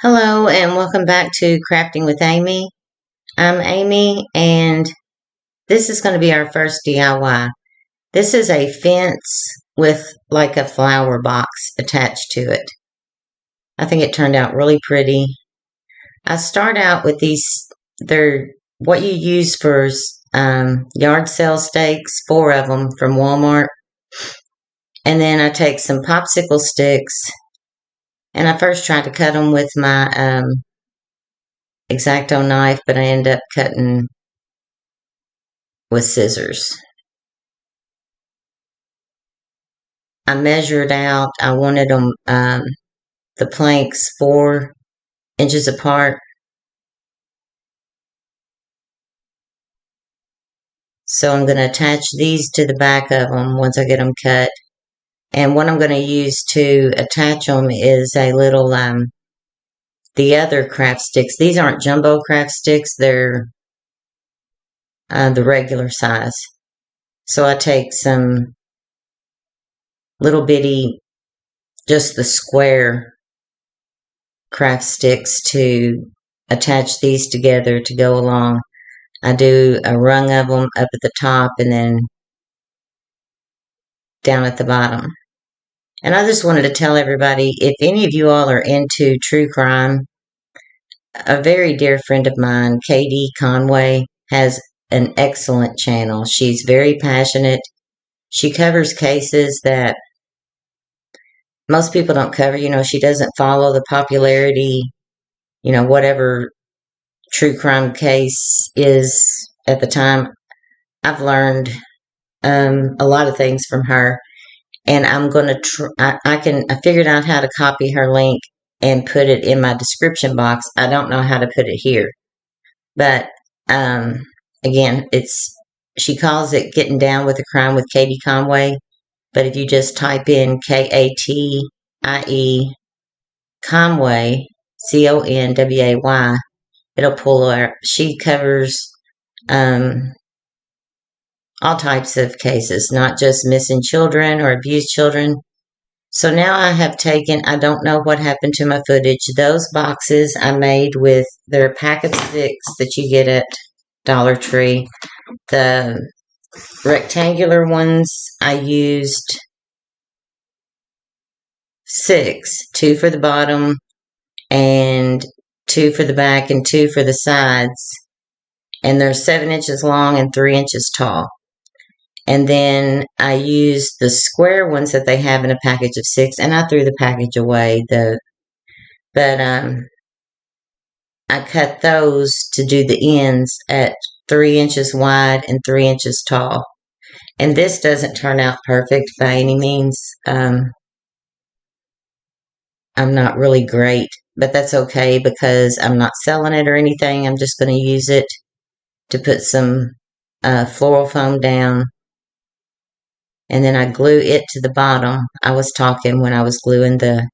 Hello and welcome back to Crafting with Amy. I'm Amy and this is going to be our first DIY. This is a fence with like a flower box attached to it. I think it turned out really pretty. I start out with these, they're what you use for yard sale stakes, 4 of them from Wal Mart. And then I take some popsicle sticks and I first tried to cut them with my X-Acto knife, but I end up cutting with scissors. I measured out, I wanted them, the planks 4 inches apart. So I'm going to attach these to the back of them once I get them cut. And what I'm going to use to attach them is a little, the other craft sticks. These aren't jumbo craft sticks, they're the regular size. So I take some little bitty, just the square craft sticks to attach these together to go along. I do a rung of them up at the top and then down at the bottom. And I just wanted to tell everybody, if any of you all are into true crime, a very dear friend of mine, Katie Conway, has an excellent channel. She's very passionate. She covers cases that most people don't cover. You know, she doesn't follow the popularity, you know, whatever true crime case is at the time. I've learned a lot of things from her, and I'm going to I figured out how to copy her link and put it in my description box. I don't know how to put it here, but again, she calls it Getting Down with the Crime with Katie Conway, but if you just type in Katie Conway, Conway, it'll pull her. She covers all types of cases, not just missing children or abused children. So now I have taken, I don't know what happened to my footage. Those boxes I made with their pack of 6 that you get at Dollar Tree. The rectangular ones, I used 6, 2 for the bottom and 2 for the back and 2 for the sides. And they're 7 inches long and 3 inches tall. And then I used the square ones that they have in a package of 6, and I threw the package away. But I cut those to do the ends at 3 inches wide and 3 inches tall. And this doesn't turn out perfect by any means. I'm not really great, but that's okay because I'm not selling it or anything. I'm just going to use it to put some floral foam down. And then I glue it to the bottom. I was talking when I was gluing the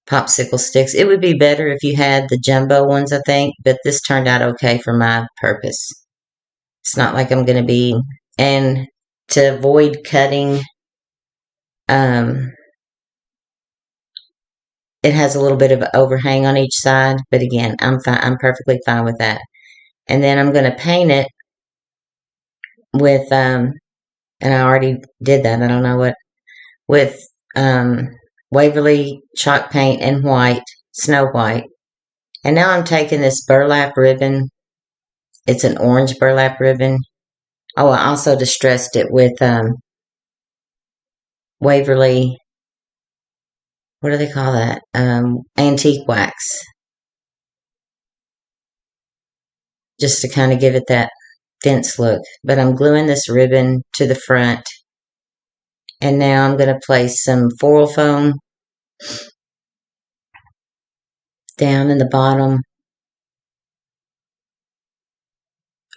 popsicle sticks. It would be better if you had the jumbo ones, I think, but this turned out okay for my purpose. It's not like I'm going to be, and to avoid cutting, it has a little bit of an overhang on each side, but again, I'm fine. I'm perfectly fine with that. And then I'm going to paint it with, and I already did that, I don't know what, with Waverly Chalk Paint and white, snow white. And now I'm taking this burlap ribbon. It's an orange burlap ribbon. Oh, I also distressed it with Waverly, what do they call that? Antique wax. Just to kind of give it that fence look. But I'm gluing this ribbon to the front. And now I'm going to place some floral foam down in the bottom.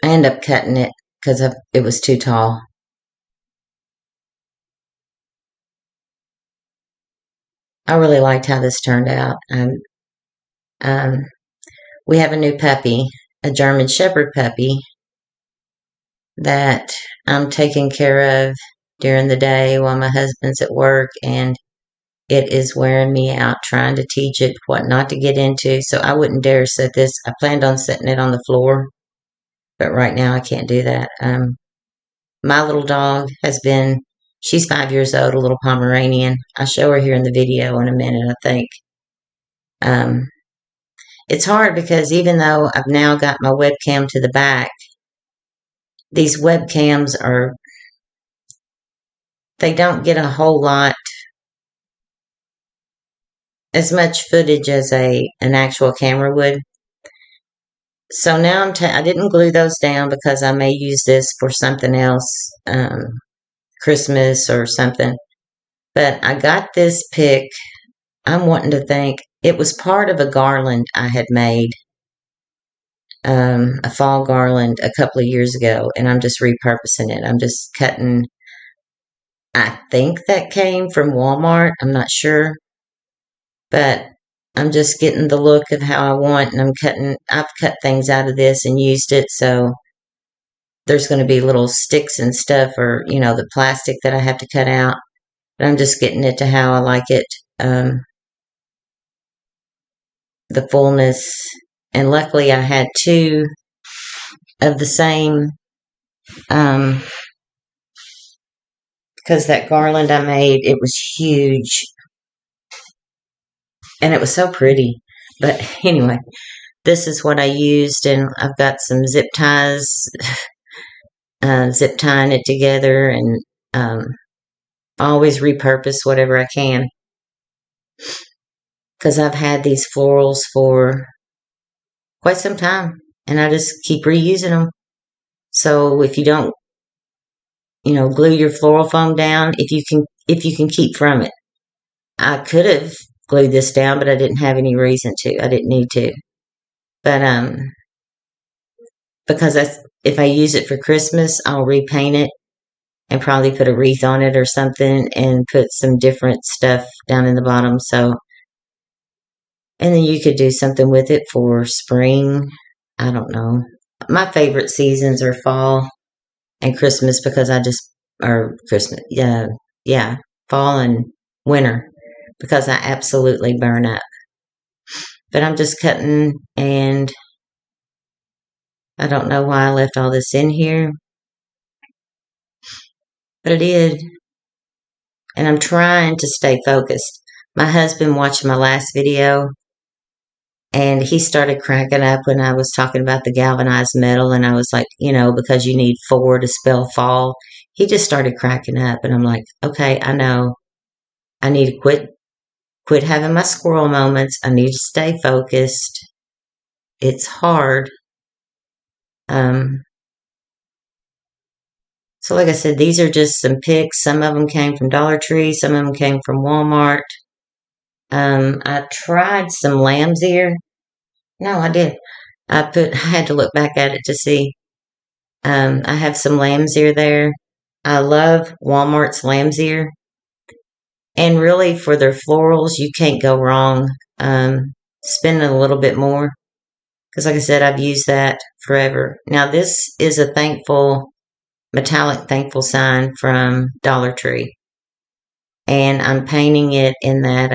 I end up cutting it because it was too tall. I really liked how this turned out. We have a new puppy, a German Shepherd puppy, that I'm taking care of during the day while my husband's at work, and it is wearing me out trying to teach it what not to get into. So I wouldn't dare set this. I planned on setting it on the floor, but right now I can't do that. My little dog she's 5 years old, a little Pomeranian. I'll show her here in the video in a minute, I think. It's hard because even though I've now got my webcam to the back, these webcams they don't get a whole lot, as much footage as an actual camera would. So now I didn't glue those down because I may use this for something else, Christmas or something. But I got this pick. I'm wanting to think it was part of a garland I had made, a fall garland a couple of years ago, and I'm just repurposing it. I'm just cutting. I think that came from Wal Mart. I'm not sure, but I'm just getting the look of how I want, and I've cut things out of this and used it, so there's going to be little sticks and stuff, or, the plastic that I have to cut out, but I'm just getting it to how I like it, the fullness, and luckily I had two of the same, because that garland I made, it was huge, and it was so pretty. But anyway, this is what I used, and I've got some zip ties, zip tying it together, and always repurpose whatever I can, because I've had these florals for quite some time, and I just keep reusing them. So if you don't, glue your floral foam down, if you can keep from it. I could have glued this down, but I didn't have any reason to. I didn't need to. But because if I use it for Christmas, I'll repaint it and probably put a wreath on it or something, and put some different stuff down in the bottom. So, and then you could do something with it for spring. I don't know. My favorite seasons are fall and Christmas, because fall and winter, because I absolutely burn up. But I'm just cutting, and I don't know why I left all this in here, but I did. And I'm trying to stay focused. My husband watched my last video, and he started cracking up when I was talking about the galvanized metal, and I was like, because you need 4 to spell fall. He just started cracking up, and I'm like, okay, I know. I need to quit having my squirrel moments. I need to stay focused. It's hard. So like I said, these are just some picks. Some of them came from Dollar Tree. Some of them came from Walmart. I tried some lamb's ear. No, I did. I had to look back at it to see. I have some lamb's ear there. I love Walmart's lamb's ear. And really, for their florals, you can't go wrong spending a little bit more. Because like I said, I've used that forever. Now, this is a metallic thankful sign from Dollar Tree. And I'm painting it in that,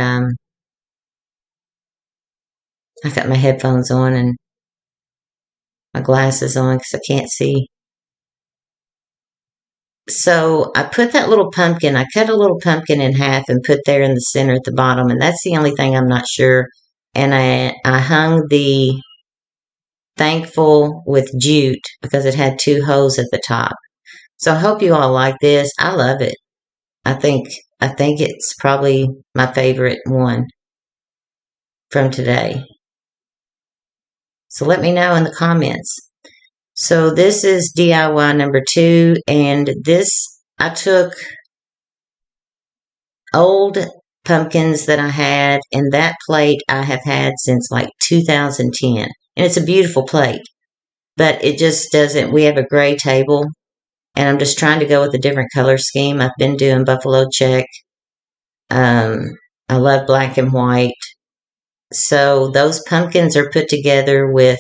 I got my headphones on and my glasses on because I can't see. So I put that little pumpkin, I cut a little pumpkin in half and put there in the center at the bottom, and that's the only thing I'm not sure. And I hung the thankful with jute because it had 2 holes at the top. So I hope you all like this. I love it. I think it's probably my favorite one from today. So let me know in the comments. So this is DIY number 2, and I took old pumpkins that I had, and that plate I have had since like 2010. And it's a beautiful plate, but it just doesn't, we have a gray table, and I'm just trying to go with a different color scheme. I've been doing buffalo check. I love black and white. So those pumpkins are put together with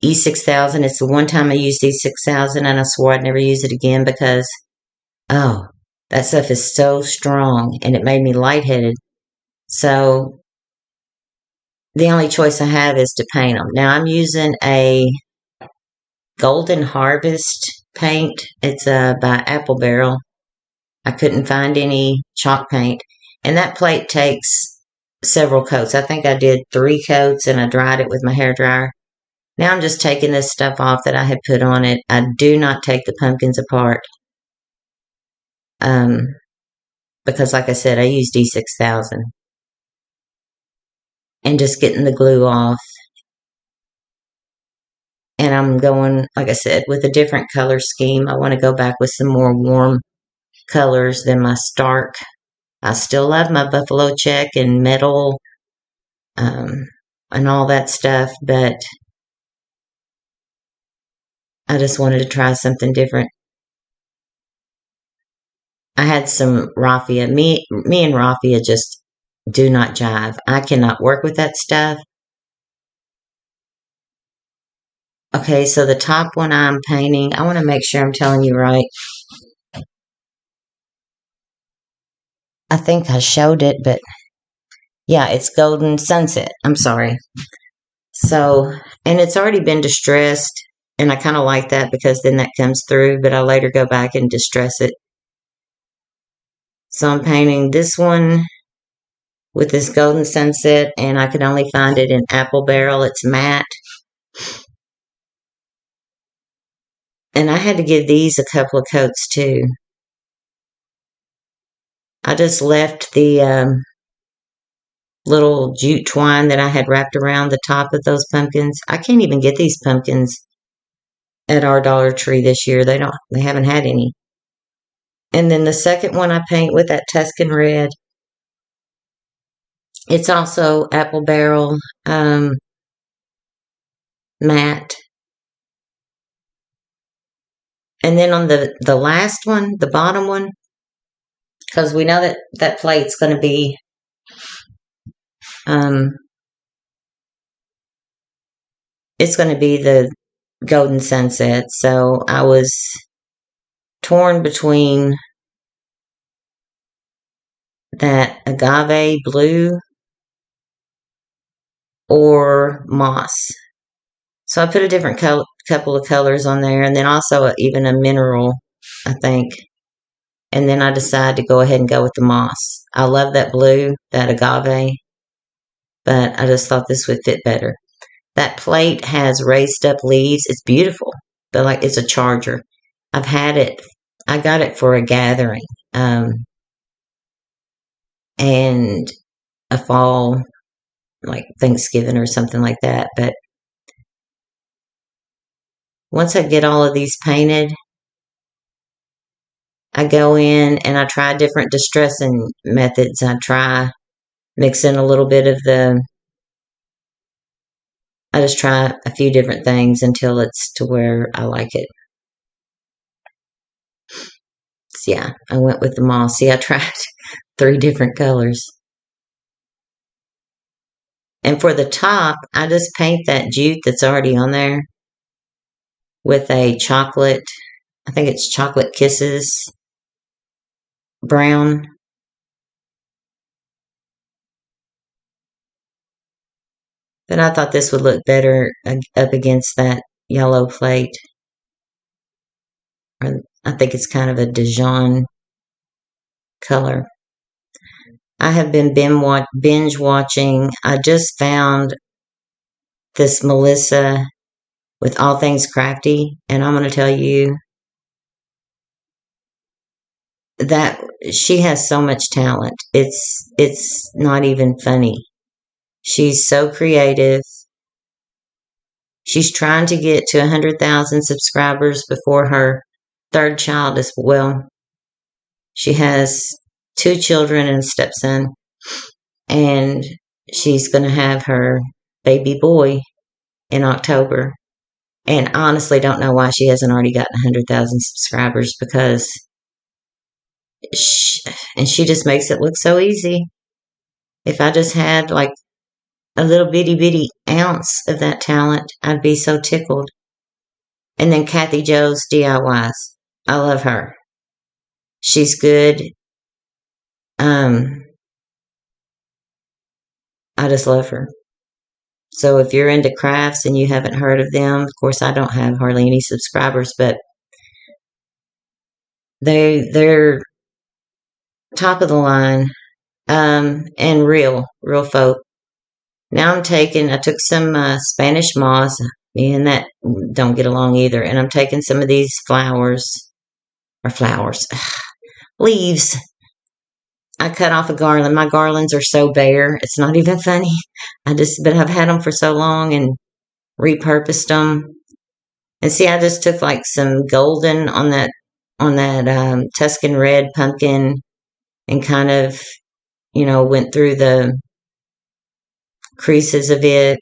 E6000. It's the one time I used E6000, and I swore I'd never use it again because, That stuff is so strong, and it made me lightheaded. So the only choice I have is to paint them. Now I'm using a Golden Harvest paint. It's by Apple Barrel. I couldn't find any chalk paint. And that plate takes several coats. I think I did 3 coats, and I dried it with my hair dryer. Now I'm just taking this stuff off that I had put on it. I do not take the pumpkins apart. Because like I said, I use D6000. And just getting the glue off. And I'm going, like I said, with a different color scheme. I want to go back with some more warm colors than my stark. I still love my buffalo check and metal and all that stuff, but I just wanted to try something different. I had some raffia. Me and raffia just do not jive. I cannot work with that stuff. Okay, so the top one I'm painting, I want to make sure I'm telling you right. I think I showed it, but yeah, it's Golden Sunset. I'm sorry. So, and it's already been distressed, and I kind of like that because then that comes through, but I'll later go back and distress it. So I'm painting this one with this Golden Sunset, and I could only find it in Apple Barrel. It's matte. And I had to give these a couple of coats too. I just left the little jute twine that I had wrapped around the top of those pumpkins. I can't even get these pumpkins at our Dollar Tree this year. They haven't had any. And then the second one I paint with that Tuscan Red. It's also Apple Barrel matte. And then on the last one, the bottom one, because we know that plate's going to be it's going to be the Golden Sunset. So I was torn between that agave blue or moss. So I put a different couple of colors on there, and then also even a mineral, I think. And then I decided to go ahead and go with the moss. I love that blue, that agave, but I just thought this would fit better. That plate has raised up leaves. It's beautiful, but like it's a charger. I've had it. I got it for a gathering and a fall, like Thanksgiving or something like that. But once I get all of these painted, I go in and I try different distressing methods. I try mixing a little bit of I just try a few different things until it's to where I like it. So yeah, I went with the moss. See, I tried 3 different colors. And for the top, I just paint that jute that's already on there with a chocolate, I think it's Chocolate Kisses brown. But I thought this would look better up against that yellow plate. I think it's kind of a Dijon color. I have been binge watching. I just found this Melissa with All Things Crafty, and I'm going to tell you that she has so much talent. It's not even funny. She's so creative. She's trying to get to 100,000 subscribers before her 3rd child as well. She has 2 children and a stepson, and she's going to have her baby boy in October. And I honestly don't know why she hasn't already gotten 100,000 subscribers because she just makes it look so easy. If I just had like a little bitty ounce of that talent, I'd be so tickled. And then Kathy Jo's DIYs. I love her. She's good. I just love her. So if you're into crafts and you haven't heard of them, of course I don't have hardly any subscribers, but they're top of the line, and real folk. Now I took some Spanish moss. Me and that don't get along either, and I'm taking some of these flowers, leaves. I cut off a garland. My garlands are so bare, it's not even funny. But I've had them for so long and repurposed them. And see, I just took like some golden on that Tuscan Red pumpkin and kind of, went through the creases of it.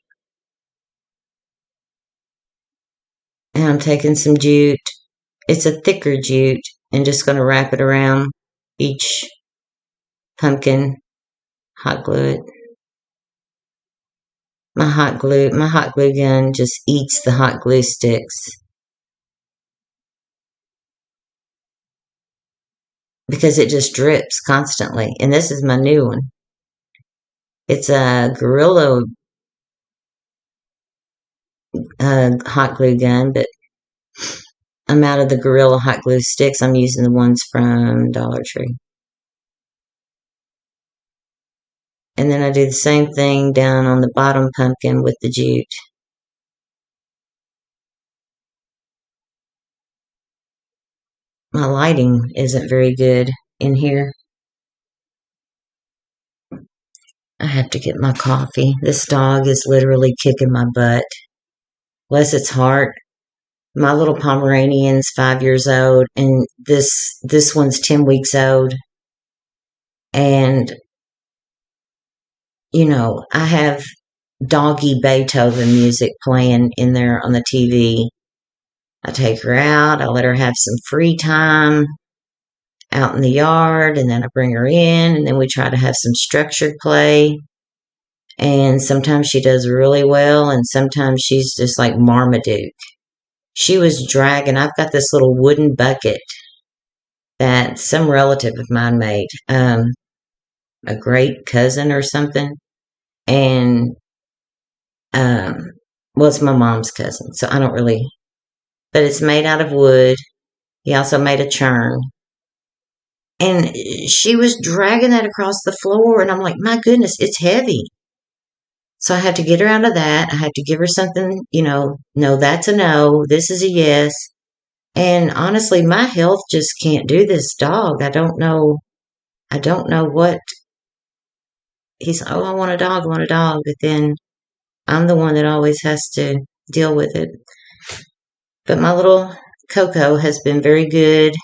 And I'm taking some jute. It's a thicker jute and just going to wrap it around each pumpkin, hot glue it. My hot glue gun just eats the hot glue sticks because it just drips constantly. And this is my new one. It's a Gorilla hot glue gun, but I'm out of the Gorilla hot glue sticks. I'm using the ones from Dollar Tree. And then I do the same thing down on the bottom pumpkin with the jute. My lighting isn't very good in here. I have to get my coffee. This dog is literally kicking my butt. Bless its heart. My little Pomeranian's 5 years old, and this one's 10 weeks old. And, I have doggy Beethoven music playing in there on the TV. I take her out. I let her have some free time out in the yard, and then I bring her in, and then we try to have some structured play. And sometimes she does really well, and sometimes she's just like Marmaduke. She was dragging. I've got this little wooden bucket that some relative of mine made, a great cousin or something, and well, it's my mom's cousin, so I don't really. But it's made out of wood. He also made a churn. And she was dragging that across the floor, and I'm like, my goodness, it's heavy. So I had to get her out of that. I had to give her something, no, that's a no. This is a yes. And honestly, my health just can't do this dog. I don't know. I don't know what. He's, oh, I want a dog, I want a dog. But then I'm the one that always has to deal with it. But my little Coco has been very good.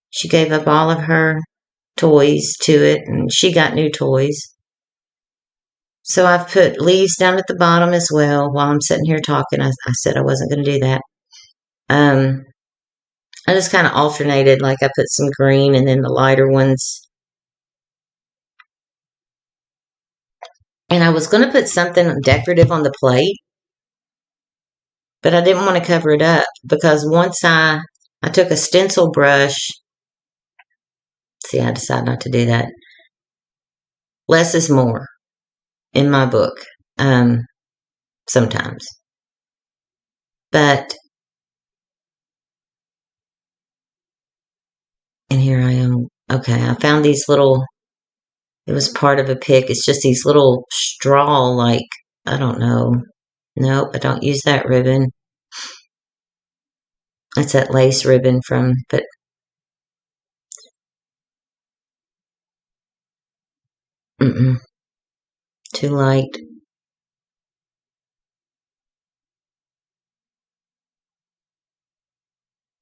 She gave up all of her toys to it, and she got new toys. So I've put leaves down at the bottom as well. While I'm sitting here talking, I said I wasn't going to do that. I just kind of alternated, like I put some green and then the lighter ones. And I was going to put something decorative on the plate, but I didn't want to cover it up because once I took a stencil brush. See, I decided not to do that. Less is more in my book, sometimes. But, and here I am. Okay, I found these little, it was part of a pick. It's just these little straw, like, I don't know. Nope, I don't use that ribbon. That's that lace ribbon but too light.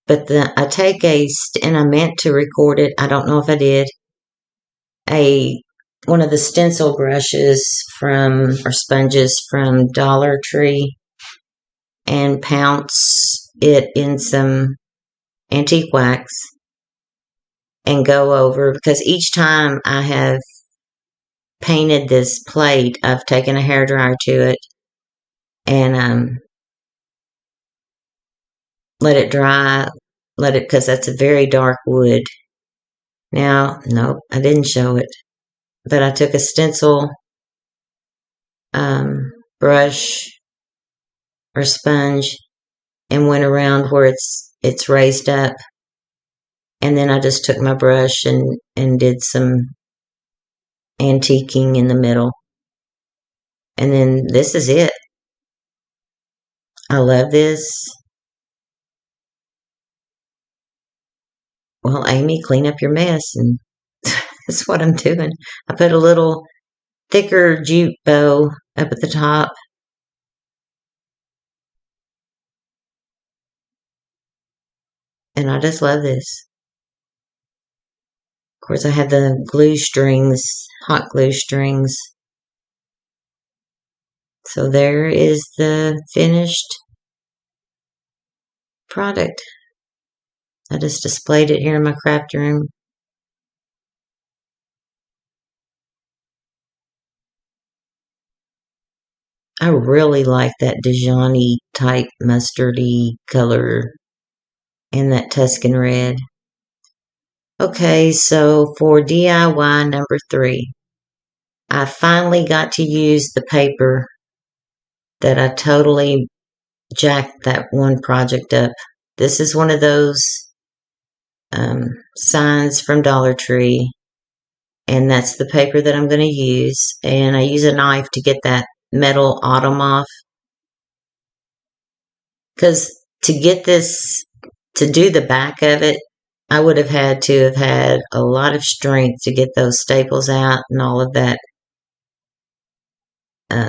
But I take and I meant to record it. I don't know if I did. One of the stencil brushes or sponges from Dollar Tree, and pounce it in some antique wax and go over, because each time I have painted this plate, I've taken a hairdryer to it and let it dry, because that's a very dark wood, Now, nope, I didn't show it, but I took a stencil brush or sponge and went around where it's raised up, and then I just took my brush and did some antiquing in the middle, and then this is it. I love this. Well, Amy, clean up your mess, and that's what I'm doing. I put a little thicker jute bow up at the top, and I just love this. Of course, I have the glue strings, hot glue strings. So there is the finished product. I just displayed it here in my craft room. I really like that Dijon-y type mustardy color and that Tuscan Red. Okay, so for DIY number 3, I finally got to use the paper that I totally jacked that one project up. This is one of those signs from Dollar Tree, and that's the paper that I'm going to use. And I use a knife to get that metal autumn off, because to get this, to do the back of it, I would have had to have had a lot of strength to get those staples out and all of that.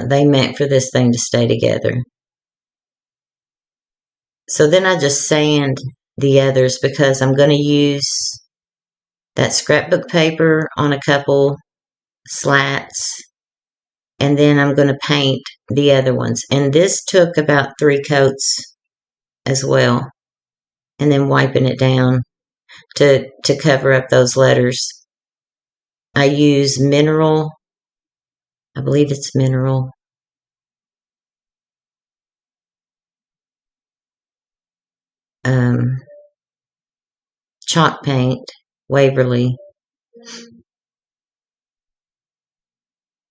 They meant for this thing to stay together. So then I just sand the others, because I'm going to use that scrapbook paper on a couple slats, and then I'm going to paint the other ones. And this took about 3 coats as well, and then wiping it down to cover up those letters. I use mineral, I believe it's mineral, chalk paint, Waverly,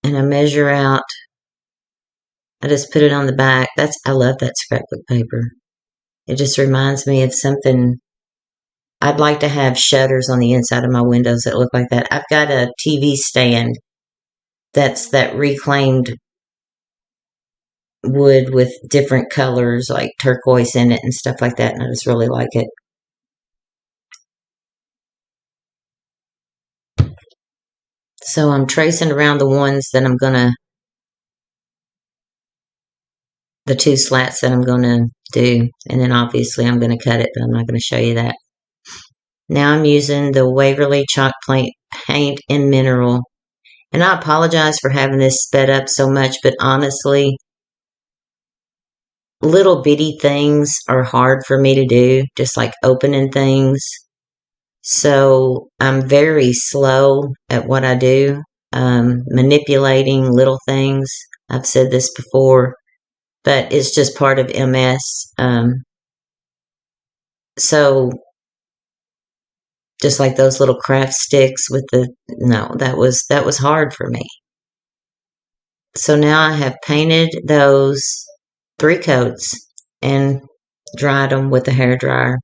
and I measure out. I just put it on the back. I love that scrapbook paper. It just reminds me of something. I'd like to have shutters on the inside of my windows that look like that. I've got a TV stand that's that reclaimed wood with different colors like turquoise in it and stuff like that, and I just really like it. So I'm tracing around the ones that I'm gonna, the 2 slats that I'm gonna do, and then obviously I'm gonna cut it, but I'm not gonna show you that. Now I'm using the Waverly Chalk Paint in Mineral, and I apologize for having this sped up so much, but honestly, little bitty things are hard for me to do, just like opening things. So I'm very slow at what I do, manipulating little things. I've said this before, but it's just part of MS. So just like those little craft sticks with the, no, that was hard for me. So now I have painted those 3 coats and dried them with a hairdryer.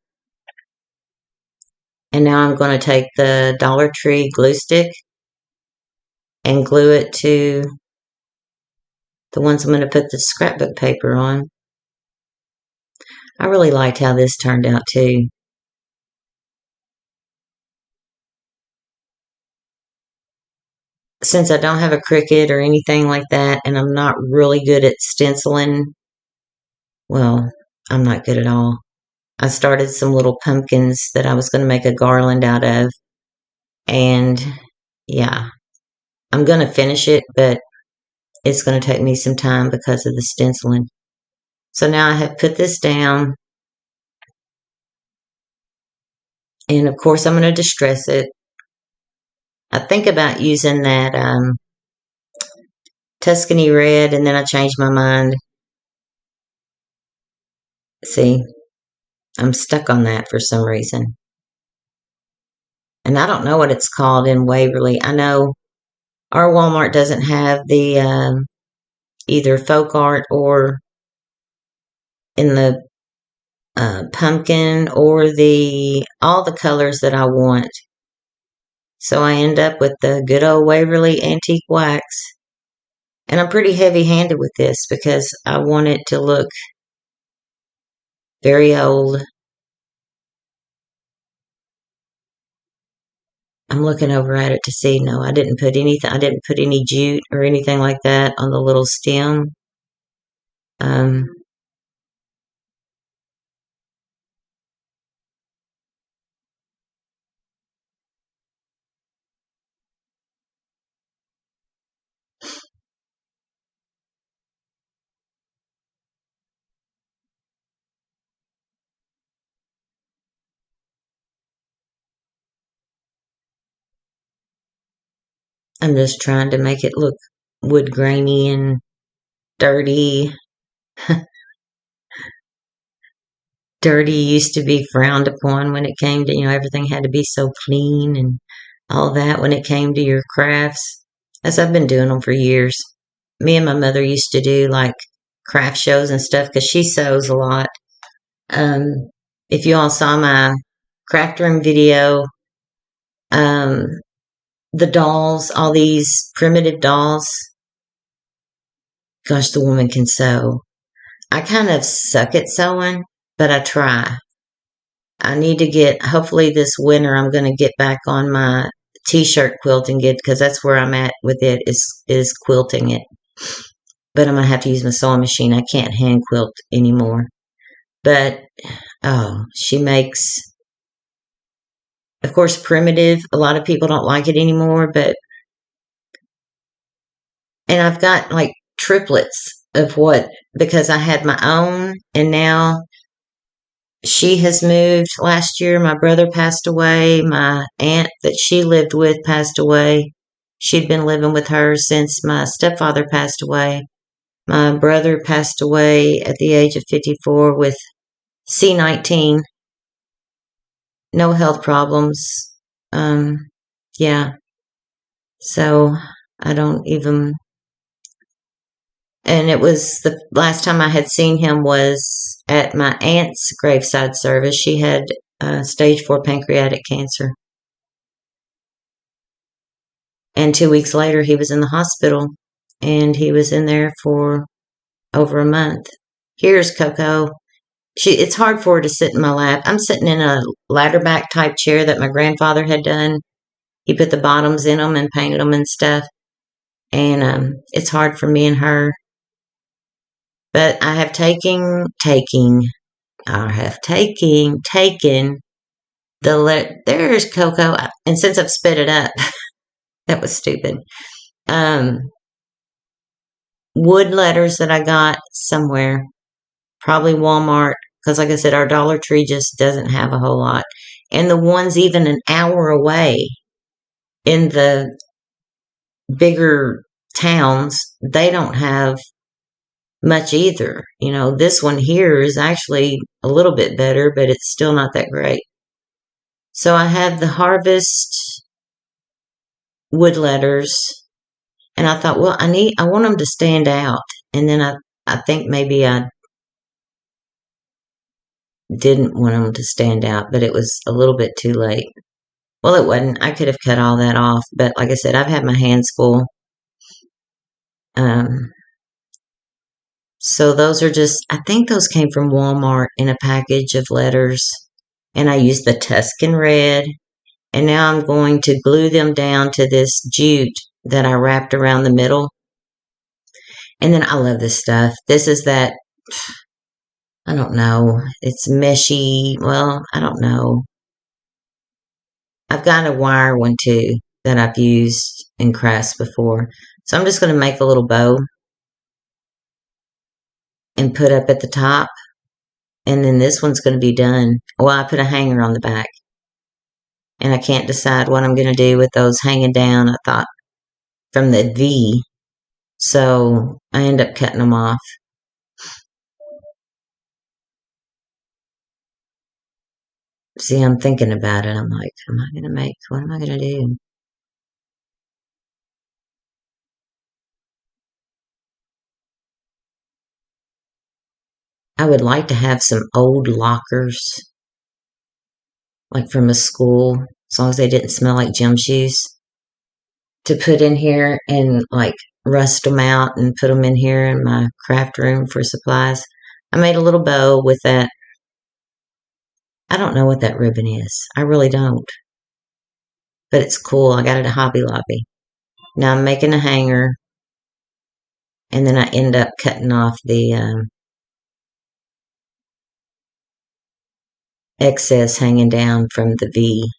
And now I'm going to take the Dollar Tree glue stick and glue it to the ones I'm going to put the scrapbook paper on. I really liked how this turned out too. Since I don't have a Cricut or anything like that, and I'm not really good at stenciling, well, I'm not good at all. I started some little pumpkins that I was going to make a garland out of, and yeah, I'm going to finish it, but it's going to take me some time because of the stenciling. So now I have put this down, and of course I'm going to distress it. I think about using that Tuscan Red, and then I changed my mind. See, I'm stuck on that for some reason. And I don't know what it's called in Waverly. I know our Walmart doesn't have the either folk art or in the pumpkin or the all the colors that I want. So I end up with the good old Waverly Antique Wax. And I'm pretty heavy-handed with this because I want it to look very old. I'm looking over at it to see. No, I didn't put anything. I didn't put any jute or anything like that on the little stem. Um, I'm just trying to make it look wood grainy and dirty. Dirty used to be frowned upon when it came to, everything had to be so clean and all that when it came to your crafts. As I've been doing them for years. Me and my mother used to do like craft shows and stuff because she sews a lot. Um, if you all saw my craft room video, um, the dolls, all these primitive dolls, gosh, the woman can sew. I kind of suck at sewing, but I try. I need to get, hopefully this winter, I'm going to get back on my t-shirt quilting it because that's where I'm at with it is quilting it. But I'm going to have to use my sewing machine. I can't hand quilt anymore. But, oh, she makes, of course, primitive. A lot of people don't like it anymore, but, and I've got like triplets of what, because I had my own and now she has moved last year. My brother passed away. My aunt that she lived with passed away. She'd been living with her since my stepfather passed away. My brother passed away at the age of 54 with C19. No health problems. Yeah. So I don't even. And it was the last time I had seen him was at my aunt's graveside service. She had stage 4 pancreatic cancer. And 2 weeks later, he was in the hospital. And he was in there for over a month. Here's Coco. It's hard for her to sit in my lap. I'm sitting in a ladder back type chair that my grandfather had done. He put the bottoms in them and painted them and stuff. And it's hard for me and her. But I have taken there's Coco. And since I've sped it up, that was stupid. Wood letters that I got somewhere, probably Walmart, because like I said, our Dollar Tree just doesn't have a whole lot. And the ones even an hour away in the bigger towns, they don't have much either. This one here is actually a little bit better, but it's still not that great. So I have the Harvest wood letters, and I thought, well, I want them to stand out. And then I think maybe I didn't want them to stand out, but it was a little bit too late. Well, it wasn't. I could have cut all that off, but like I said, I've had my hands full. So those are I think those came from Walmart in a package of letters. And I used the Tuscan Red. And now I'm going to glue them down to this jute that I wrapped around the middle. And then I love this stuff. This is that, I don't know, it's meshy. Well, I don't know. I've got a wire one too that I've used in crafts before. So I'm just going to make a little bow and put up at the top. And then this one's going to be done. Well, I put a hanger on the back. And I can't decide what I'm going to do with those hanging down, I thought, from the V. So I end up cutting them off. See, I'm thinking about it. I'm like, what am I going to do? I would like to have some old lockers, like from a school, as long as they didn't smell like gym shoes, to put in here and like rust them out and put them in here in my craft room for supplies. I made a little bow with that. I don't know what that ribbon is. I really don't. But it's cool. I got it at Hobby Lobby. Now I'm making a hanger, and then I end up cutting off the excess hanging down from the V.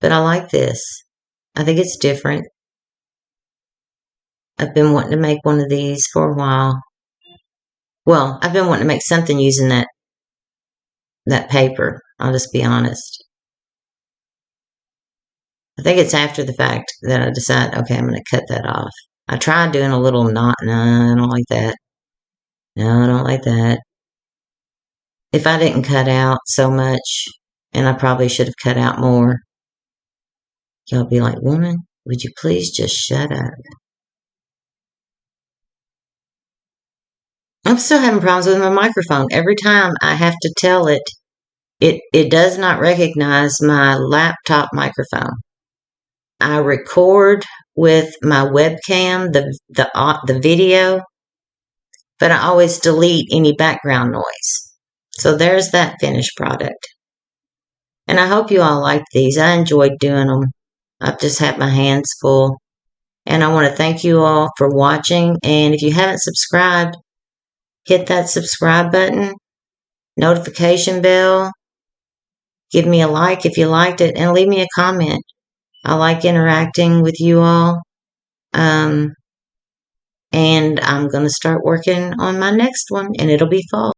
But I like this. I think it's different. I've been wanting to make one of these for a while. Well, I've been wanting to make something using that paper. I'll just be honest. I think it's after the fact that I decide, okay, I'm going to cut that off. I tried doing a little knot. No, I don't like that. No, I don't like that. If I didn't cut out so much, and I probably should have cut out more, y'all be like, woman, would you please just shut up? I'm still having problems with my microphone. Every time I have to tell it, it does not recognize my laptop microphone. I record with my webcam, the video, but I always delete any background noise. So there's that finished product. And I hope you all like these. I enjoyed doing them. I've just had my hands full. And I want to thank you all for watching. And if you haven't subscribed, hit that subscribe button, notification bell, give me a like if you liked it, and leave me a comment. I like interacting with you all. And I'm going to start working on my next one, and it'll be fall.